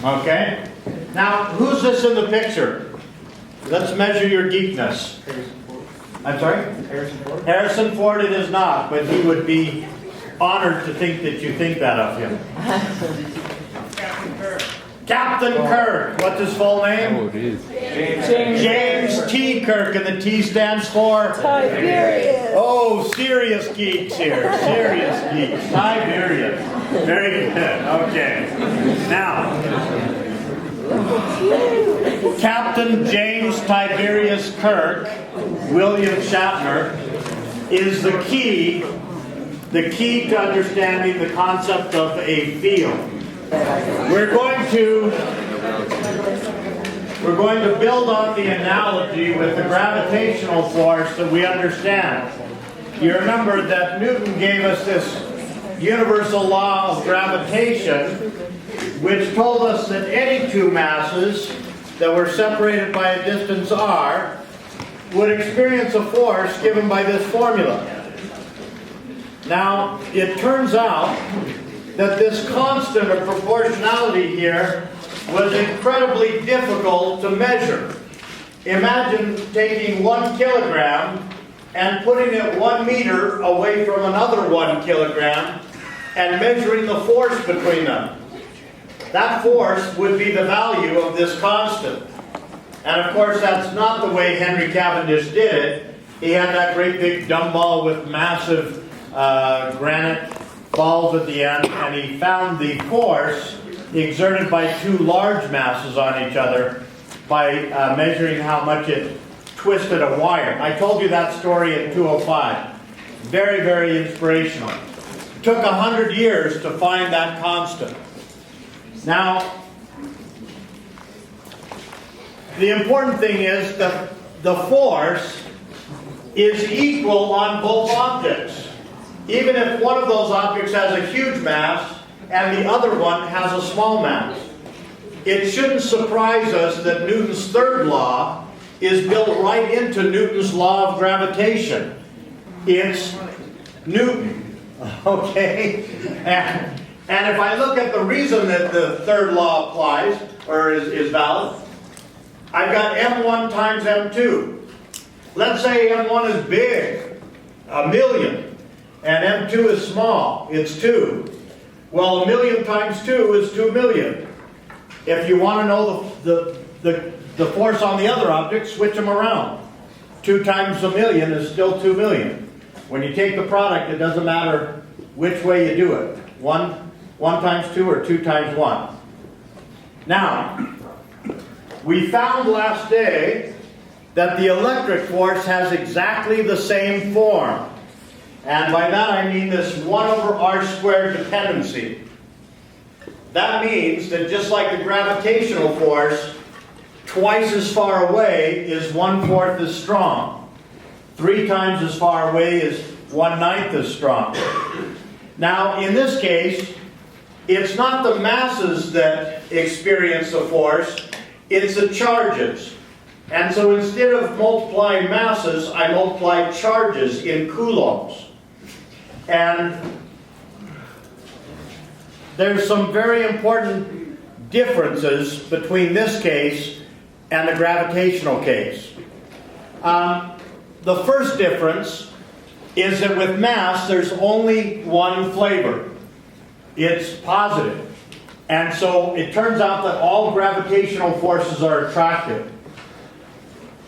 Okay? Now, who's this in the picture? Let's measure your geekness. I'm sorry? Harrison Ford? Harrison Ford it is not, but he would be honored to think that you think that of him. Captain Kirk. Captain Kirk. What's his full name? Oh, it is. James T. Kirk, and the T stands for? Tiberius. Oh, serious geeks here. Serious geeks. Tiberius. Very good. Okay. Now, Captain James Tiberius Kirk, William Shatner, is the key to understanding the concept of a field. We're going to build on the analogy with the gravitational force that we understand. You remember that Newton gave us this universal law of gravitation, which told us that any two masses that were separated by a distance r would experience a force given by this formula. Now, it turns out that this constant of proportionality here was incredibly difficult to measure. Imagine taking 1 kilogram and putting it 1 meter away from another 1 kilogram and measuring the force between them. That force would be the value of this constant. And of course, that's not the way Henry Cavendish did it. He had that great big dumbbell with massive granite balls at the end, and he found the force exerted by two large masses on each other by measuring how much it twisted a wire. I told you that story in 205. Very, very inspirational. It took 100 years to find that constant. Now, the important thing is that the force is equal on both objects. Even if one of those objects has a huge mass and the other one has a small mass. It shouldn't surprise us that Newton's third law is built right into Newton's law of gravitation. It's Newton. Okay? And if I look at the reason that the third law applies, or is valid, I've got m1 times m2. Let's say m1 is big, 1,000,000, and m2 is small, it's 2. Well, 1,000,000 times 2 is 2,000,000. If you want to know the force on the other object, switch them around. 2 times 1,000,000 is still 2,000,000. When you take the product, it doesn't matter which way you do it. 1 times 2 or 2 times 1. Now, we found last day that the electric force has exactly the same form. And by that I mean this 1 over r squared dependency. That means that just like the gravitational force, twice as far away is 1/4 as strong. 3 times as far away is 1/9 as strong. Now, in this case, it's not the masses that experience the force, it's the charges. And so instead of multiplying masses, I multiply charges in coulombs. And there's some very important differences between this case and the gravitational case. The first difference is that with mass, there's only one flavor. It's positive. And so it turns out that all gravitational forces are attractive.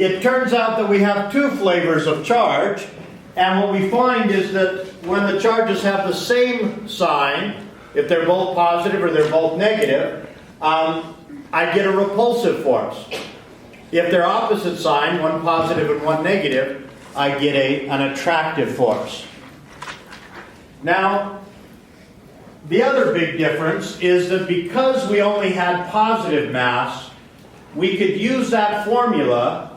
It turns out that we have 2 flavors of charge, and what we find is that when the charges have the same sign, if they're both positive or they're both negative, I get a repulsive force. If they're opposite sign, one positive and one negative, I get an attractive force. Now, the other big difference is that because we only had positive mass, we could use that formula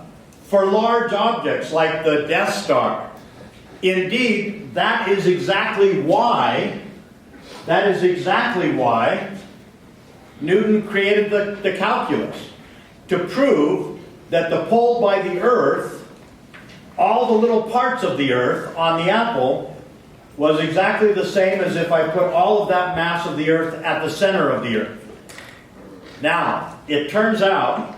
for large objects like the Death Star. Indeed, that is exactly why Newton created the calculus, to prove that the pull by the Earth, all the little parts of the Earth on the apple, was exactly the same as if I put all of that mass of the Earth at the center of the Earth. Now, it turns out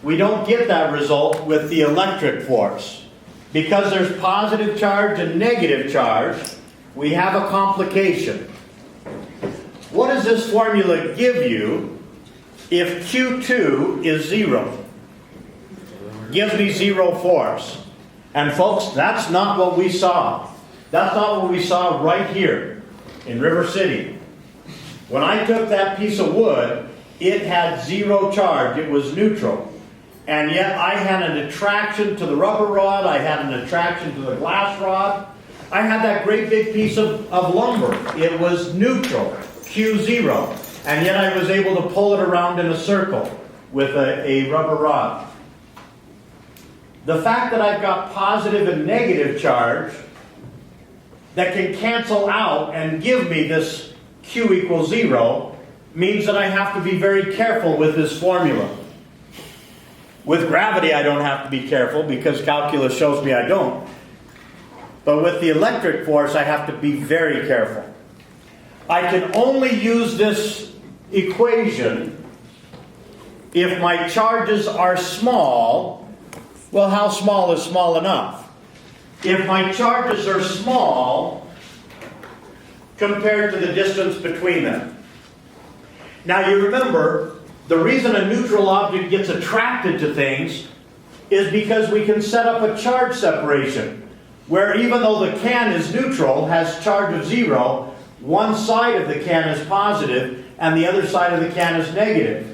we don't get that result with the electric force. Because there's positive charge and negative charge, we have a complication. What does this formula give you if Q2 is 0? Gives me 0 force. And folks, that's not what we saw. That's not what we saw right here in River City. When I took that piece of wood, it had 0 charge. It was neutral. And yet I had an attraction to the rubber rod. I had an attraction to the glass rod. I had that great big piece of lumber. It was neutral, Q0. And yet I was able to pull it around in a circle with a rubber rod. The fact that I've got positive and negative charge that can cancel out and give me this Q equals 0 means that I have to be very careful with this formula. With gravity, I don't have to be careful because calculus shows me I don't. But with the electric force, I have to be very careful. I can only use this equation if my charges are small. Well, how small is small enough? If my charges are small compared to the distance between them. Now you remember, the reason a neutral object gets attracted to things is because we can set up a charge separation, where even though the can is neutral, has charge of 0, one side of the can is positive and the other side of the can is negative.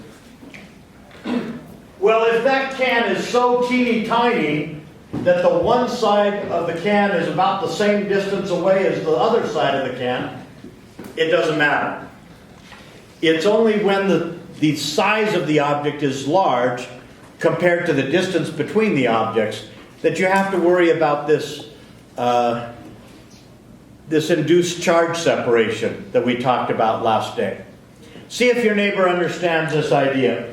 Well, if that can is so teeny tiny that the one side of the can is about the same distance away as the other side of the can, it doesn't matter. It's only when the size of the object is large compared to the distance between the objects that you have to worry about this induced charge separation that we talked about last day. See if your neighbor understands this idea.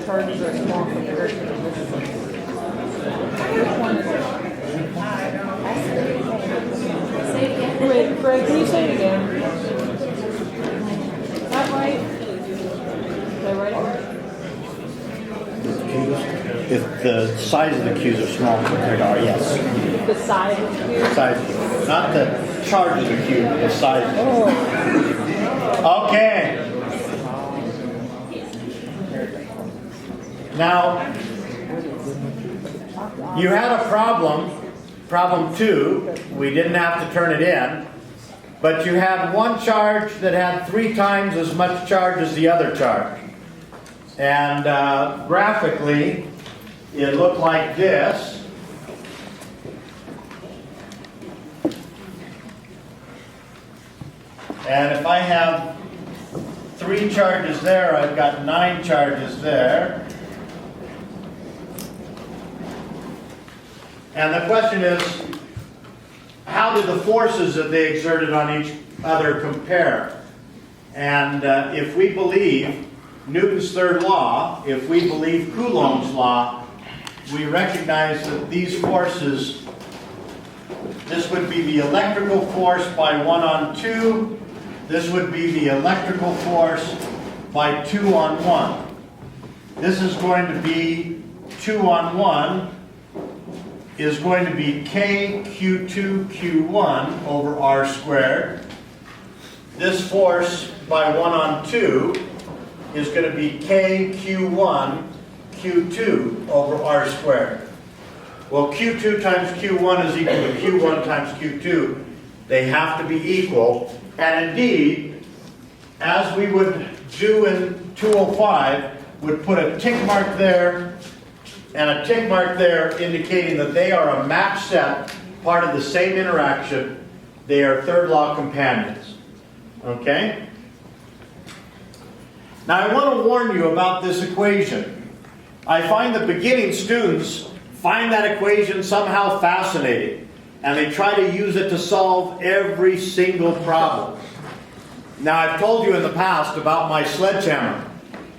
Charges are small compared to the distance. Which one is it? Wait, Greg, can you say it again? Is that right? Did I write it? If the size of the Q's are small compared to R, yes. The size of the cube? Size, not the charge of the cube, but the size. Oh. Okay. Now, you had a problem 2, we didn't have to turn it in, but you had one charge that had 3 times as much charge as the other charge. And graphically, it looked like this. And if I have 3 charges there, I've got 9 charges there. And the question is, how did the forces that they exerted on each other compare? And if we believe Newton's third law, if we believe Coulomb's law, we recognize that these forces, this would be the electrical force by 1 on 2, this would be the electrical force by 2 on 1. This is going to be 2 on 1 is going to be K Q2 Q1 over R squared. This force by 1 on 2 is going to be K Q1 Q2 over R squared. Well, Q2 times Q1 is equal to Q1 times Q2. They have to be equal. And indeed, as we would do in 205, would put a tick mark there and a tick mark there indicating that they are a matched set, part of the same interaction. They are third law companions. Okay? Now I want to warn you about this equation. I find that beginning students find that equation somehow fascinating, and they try to use it to solve every single problem. Now I've told you in the past about my sledgehammer.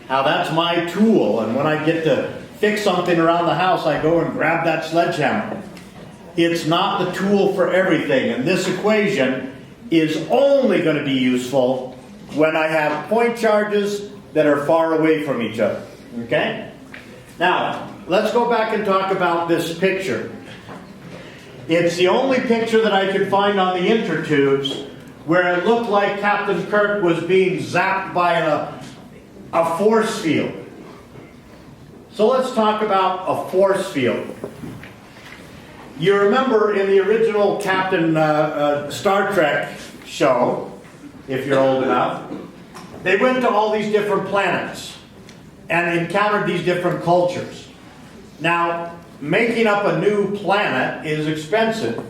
how that's my tool, and when I get to fix something around the house, I go and grab that sledgehammer. It's not the tool for everything, and this equation is only going to be useful when I have point charges that are far away from each other. Okay? Now, let's go back and talk about this picture. It's the only picture that I could find on the intertubes where it looked like Captain Kirk was being zapped by a force field. So let's talk about a force field. You remember in the original Captain Star Trek show, if you're old enough, they went to all these different planets and encountered these different cultures. Now, making up a new planet is expensive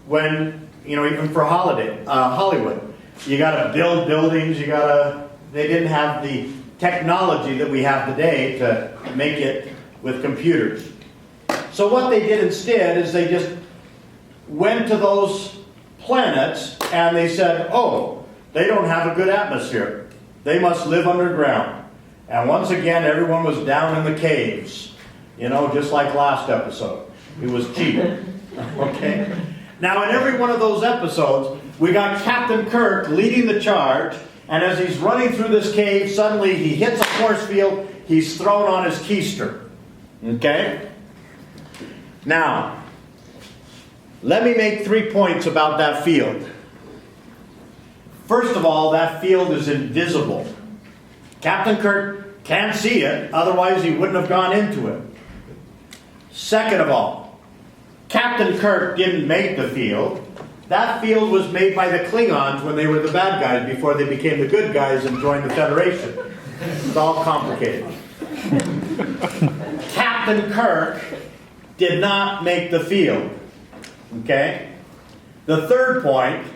when, even for Hollywood. You gotta build buildings, they didn't have the technology that we have today to make it with computers. So what they did instead is they just went to those planets and they said, oh, they don't have a good atmosphere. They must live underground. And once again, everyone was down in the caves. Just like last episode. It was cheap. Okay? Now, in every one of those episodes, we got Captain Kirk leading the charge, and as he's running through this cave, suddenly he hits a force field, he's thrown on his keister. Okay? Now, let me make 3 points about that field. First of all, that field is invisible. Captain Kirk can't see it, otherwise he wouldn't have gone into it. Second of all, Captain Kirk didn't make the field. That field was made by the Klingons when they were the bad guys before they became the good guys and joined the Federation. It's all complicated. Captain Kirk did not make the field. Okay? The third point,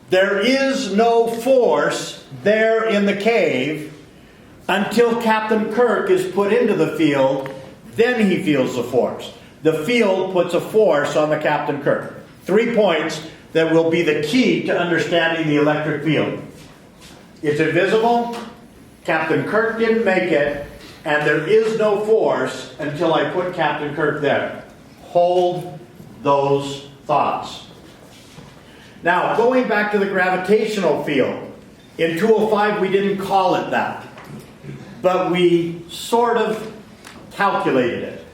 there is no force there in the cave until Captain Kirk is put into the field. Then he feels the force. The field puts a force on the Captain Kirk. 3 points that will be the key to understanding the electric field. It's invisible, Captain Kirk didn't make it, and there is no force until I put Captain Kirk there. Hold those thoughts. Now, going back to the gravitational field, in 205 we didn't call it that, but we sort of calculated it.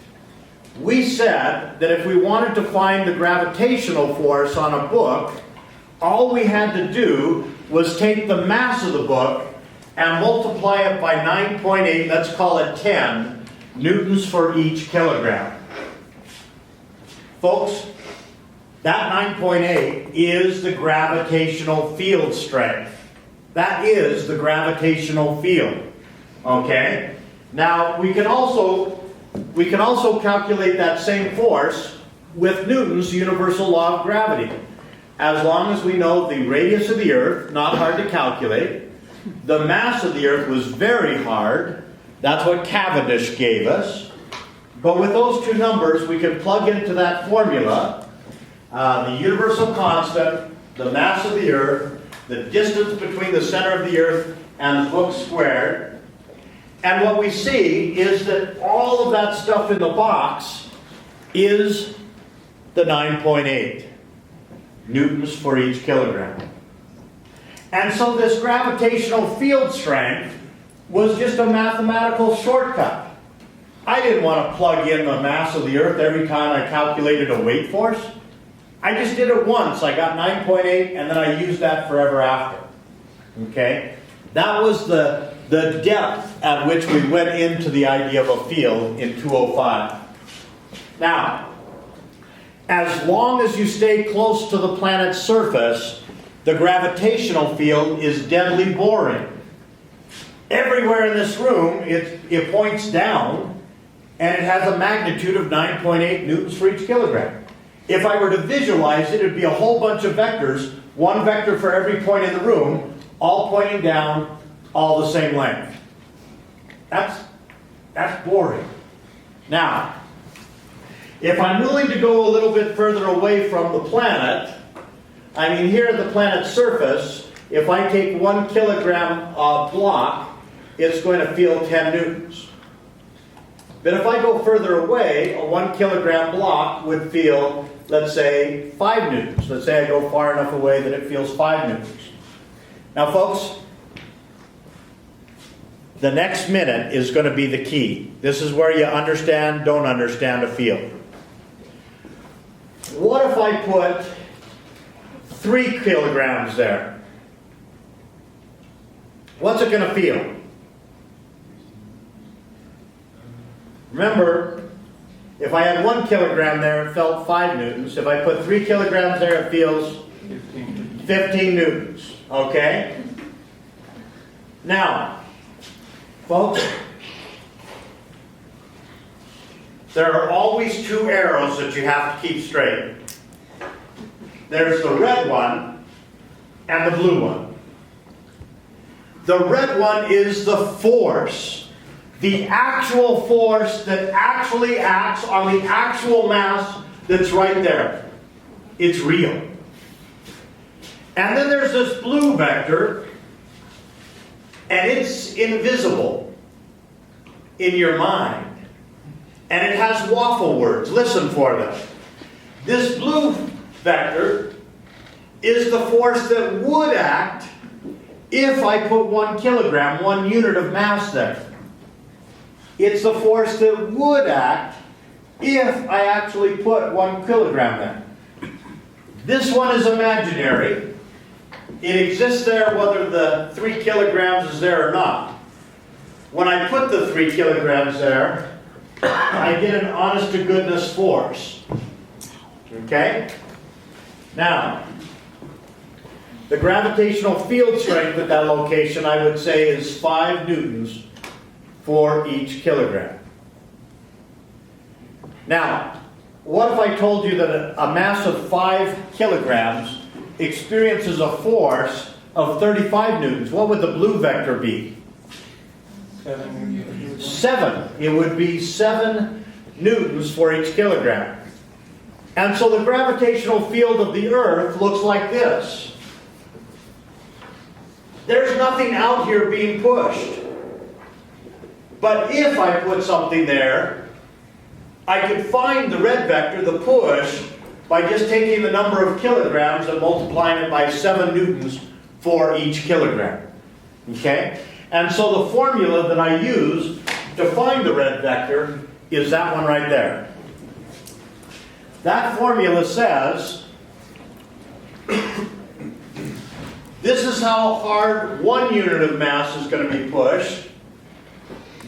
We said that if we wanted to find the gravitational force on a book, all we had to do was take the mass of the book and multiply it by 9.8, let's call it 10, newtons for each kilogram. Folks, that 9.8 is the gravitational field strength. That is the gravitational field. Okay? Now, we can also calculate that same force with Newton's universal law of gravity. As long as we know the radius of the Earth, not hard to calculate. The mass of the Earth was very hard. That's what Cavendish gave us. But with those two numbers, we can plug into that formula the universal constant, the mass of the Earth, the distance between the center of the Earth and the book squared. And what we see is that all of that stuff in the box is the 9.8 newtons for each kilogram. And so this gravitational field strength was just a mathematical shortcut. I didn't want to plug in the mass of the Earth every time I calculated a weight force. I just did it once. I got 9.8 and then I used that forever after. Okay? That was the depth at which we went into the idea of a field in 205. Now, as long as you stay close to the planet's surface, the gravitational field is deadly boring. Everywhere in this room, it points down, and it has a magnitude of 9.8 newtons for each kilogram. If I were to visualize it, it would be a whole bunch of vectors, one vector for every point in the room, all pointing down, all the same length. That's boring. Now, if I'm willing to go a little bit further away from the planet, I mean here at the planet's surface, if I take 1 kilogram block, it's going to feel 10 newtons. But if I go further away, a 1 kilogram block would feel, let's say, 5 newtons. Let's say I go far enough away that it feels 5 newtons. Now folks, the next minute is going to be the key. This is where you understand, don't understand a field. What if I put 3 kilograms there? What's it going to feel? Remember, if I had 1 kilogram there, it felt 5 newtons. If I put 3 kilograms there, it feels 15 newtons. Okay? Now, folks, there are always 2 arrows that you have to keep straight. There's the red one and the blue one. The red one is the force. The actual force that actually acts on the actual mass that's right there. It's real. And then there's this blue vector, and it's invisible in your mind. And it has waffle words. Listen for them. This blue vector is the force that would act if I put 1 kilogram, 1 unit of mass there. It's the force that would act if I actually put 1 kilogram there. This one is imaginary. It exists there whether the 3 kilograms is there or not. When I put the 3 kilograms there, I get an honest-to-goodness force. Okay? Now, the gravitational field strength at that location, I would say, is 5 newtons for each kilogram. Now, what if I told you that a mass of 5 kilograms experiences a force of 35 newtons? What would the blue vector be? 7. It would be 7 newtons for each kilogram. And so the gravitational field of the Earth looks like this. There's nothing out here being pushed. But if I put something there, I could find the red vector, the push, by just taking the number of kilograms and multiplying it by 7 newtons for each kilogram. Okay? And so the formula that I use to find the red vector is that one right there. That formula says, this is how hard 1 unit of mass is going to be pushed.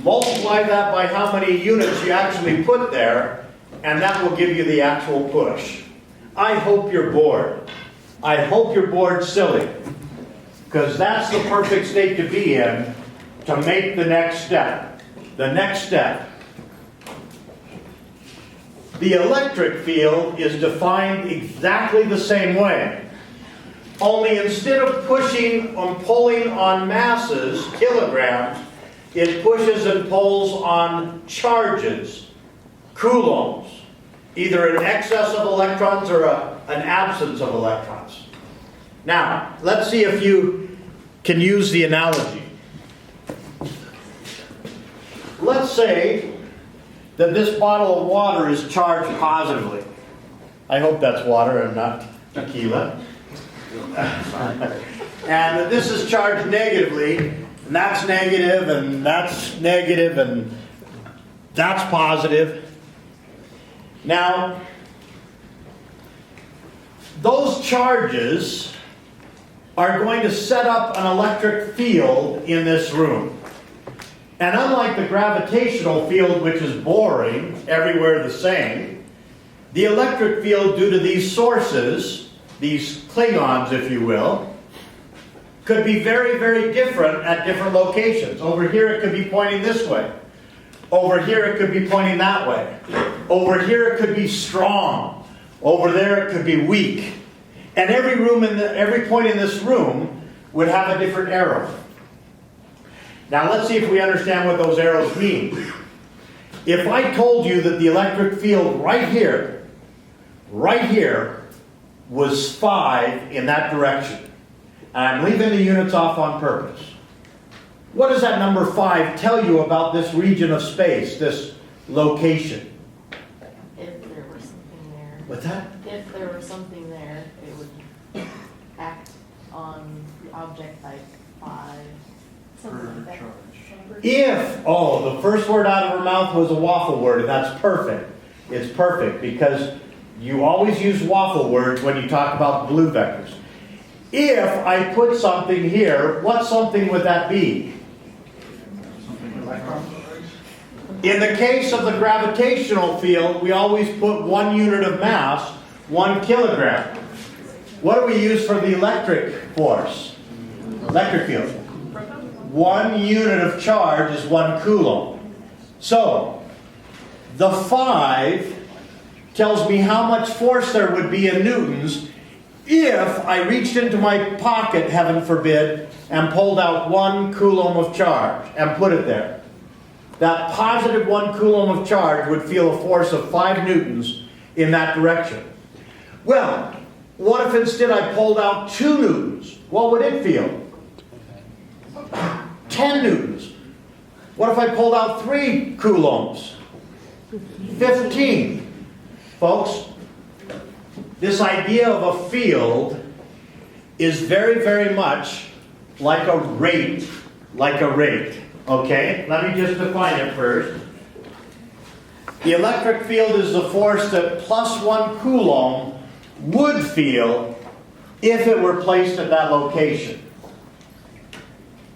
Multiply that by how many units you actually put there, and that will give you the actual push. I hope you're bored. I hope you're bored silly. Because that's the perfect state to be in to make the next step. The next step. The electric field is defined exactly the same way. Only instead of pushing and pulling on masses, kilograms, it pushes and pulls on charges, coulombs, either an excess of electrons or an absence of electrons. Now, let's see if you can use the analogy. Let's say that this bottle of water is charged positively. I hope that's water and not tequila. And that this is charged negatively, and that's negative, and that's negative, and that's positive. Now, those charges are going to set up an electric field in this room. And unlike the gravitational field, which is boring, everywhere the same, the electric field, due to these sources, these Klingons, if you will, could be very, very different at different locations. Over here it could be pointing this way. Over here it could be pointing that way. Over here it could be strong. Over there it could be weak. And every point in this room would have a different arrow. Now let's see if we understand what those arrows mean. If I told you that the electric field right here, was 5 in that direction, and I'm leaving the units off on purpose. What does that number 5 tell you about this region of space, this location? If there were something there, What's that? if there were something there, it would act on the object type 5, something like that. If, oh, the first word out of her mouth was a waffle word, and that's perfect. It's perfect because you always use waffle words when you talk about blue vectors. If I put something here, what something would that be? In the case of the gravitational field, we always put 1 unit of mass, 1 kilogram. What do we use for the electric force? Electric field. 1 unit of charge is 1 Coulomb. So, the 5 tells me how much force there would be in newtons if I reached into my pocket, heaven forbid, and pulled out 1 Coulomb of charge and put it there. That positive 1 Coulomb of charge would feel a force of 5 newtons in that direction. Well, what if instead I pulled out 2 newtons? What would it feel? 10 newtons. What if I pulled out 3 coulombs? 15. Folks, this idea of a field is very, very much like a rate. Okay? Let me just define it first. The electric field is the force that plus 1 Coulomb would feel if it were placed at that location.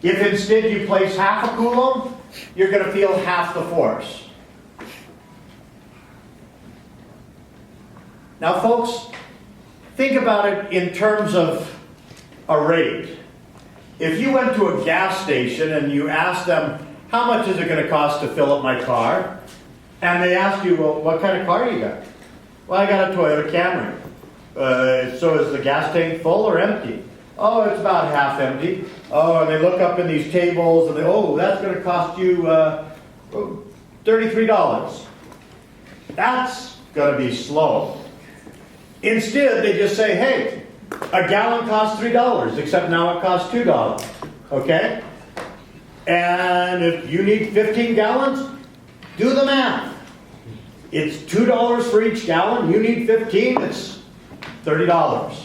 If instead you place half a Coulomb, you're going to feel half the force. Now folks, think about it in terms of a rate. If you went to a gas station and you asked them, how much is it going to cost to fill up my car? And they asked you, well, what kind of car you got? Well, I got a Toyota Camry. So is the gas tank full or empty? Oh, it's about half empty. Oh, and they look up in these tables and they, oh, that's going to cost you $33. That's going to be slow. Instead, they just say, hey, a gallon costs $3, except now it costs $2. Okay? And if you need 15 gallons, do the math. It's $2 for each gallon. You need 15, it's $30.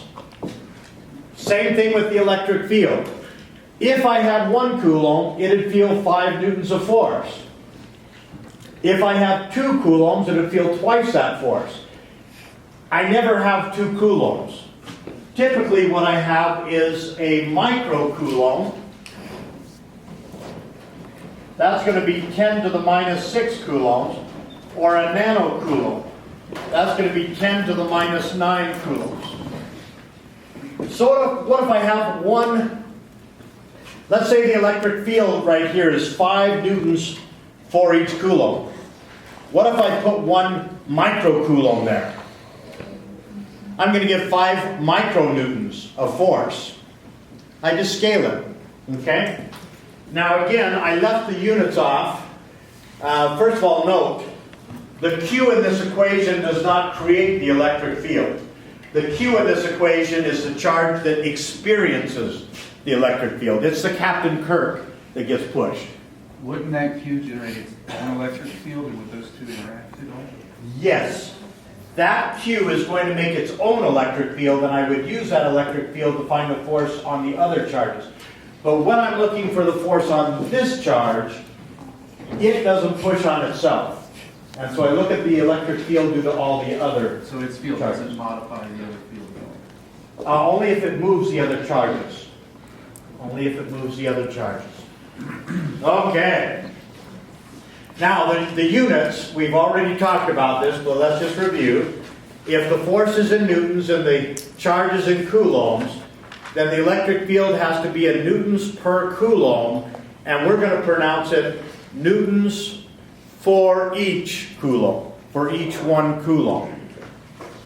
Same thing with the electric field. If I had 1 Coulomb, it'd feel 5 newtons of force. If I have 2 coulombs, it'd feel twice that force. I never have 2 coulombs. Typically what I have is a micro Coulomb. That's going to be 10 to the minus 6 coulombs, or a nano Coulomb. That's going to be 10 to the minus 9 coulombs. So what if I have 1, let's say the electric field right here is 5 newtons for each Coulomb. What if I put 1 micro Coulomb there? I'm going to get 5 micronewtons of force. I just scale it. Okay? Now again, I left the units off. First of all, note, the Q in this equation does not create the electric field. The Q in this equation is the charge that experiences the electric field. It's the Captain Kirk that gets pushed. Wouldn't that Q generate its own electric field, or would those two interact at all? Yes. That Q is going to make its own electric field, and I would use that electric field to find the force on the other charges. But when I'm looking for the force on this charge, it doesn't push on itself. And so I look at the electric field due to all the other So its field charges. doesn't modify the other field at all? Only if it moves the other charges. Only if it moves the other charges. Okay. Now, the units, we've already talked about this, but let's just review. If the force is in newtons and the charge is in coulombs, then the electric field has to be in newtons per coulomb, and we're going to pronounce it newtons for each coulomb, for each 1 coulomb.